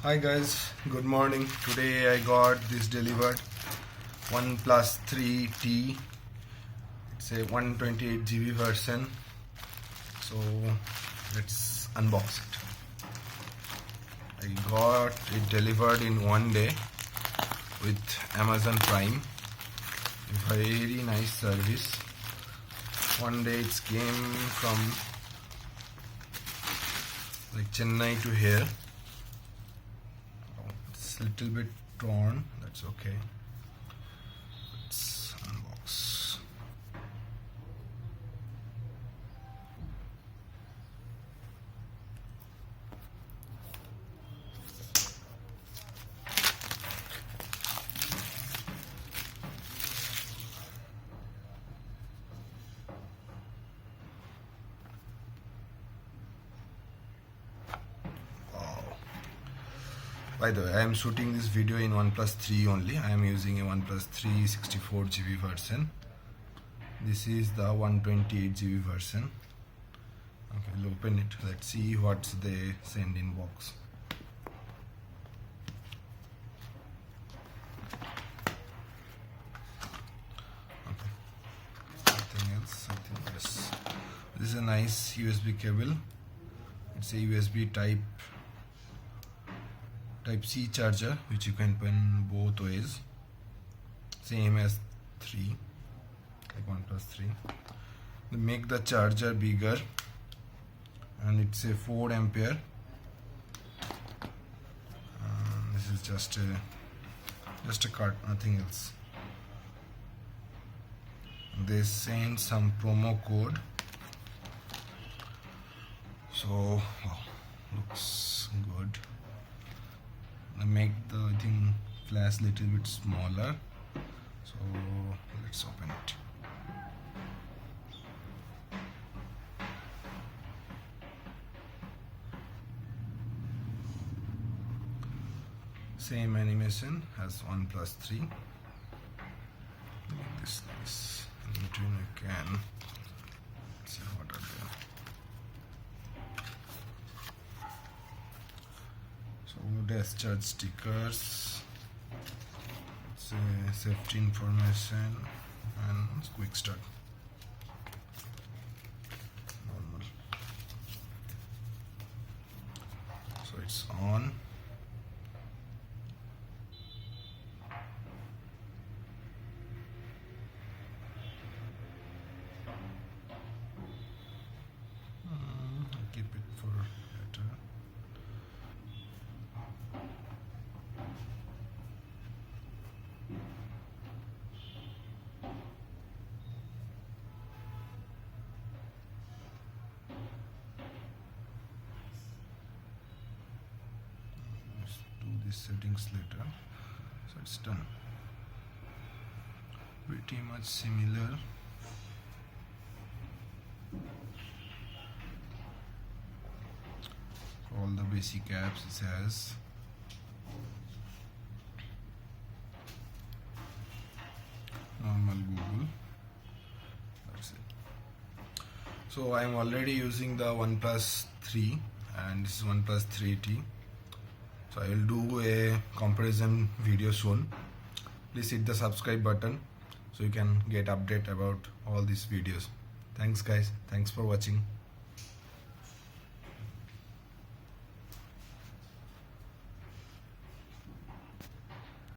Hi guys, good morning. Today I got this delivered OnePlus 3T. It's a 128GB version. So let's unbox it. I got it delivered in one day with Amazon Prime. Very nice service. One day it came from like Chennai to here. It's a little bit torn, that's okay. Let's unbox. By the way, I am shooting this video in OnePlus 3 only. I am using a OnePlus 3 64GB version. This is the 128GB version. Okay, I'll open it. Let's see what they send in box. Okay, nothing else. I think yes. This is a nice USB cable. It's a USB Type-C charger, which you can put in both ways, same as 3, like OnePlus 3. They make the charger bigger, and it's a 4 ampere. This is just a card, nothing else. They send some promo code, so wow, looks good. I make the thing flash little bit smaller, so let's open it. Same animation as OnePlus 3. Make this nice. In between we can see what are there. Discharge stickers, it's a safety information, and quick start. Normal. So it's on. I'll keep it for later. Settings later, so it's done. Pretty much similar. All the basic apps it has. Normal Google. That's it. So I'm already using the OnePlus 3, and this is OnePlus 3T. So I will do a comparison video soon. Please hit the subscribe button so you can get update about all these videos. Thanks guys. Thanks for watching.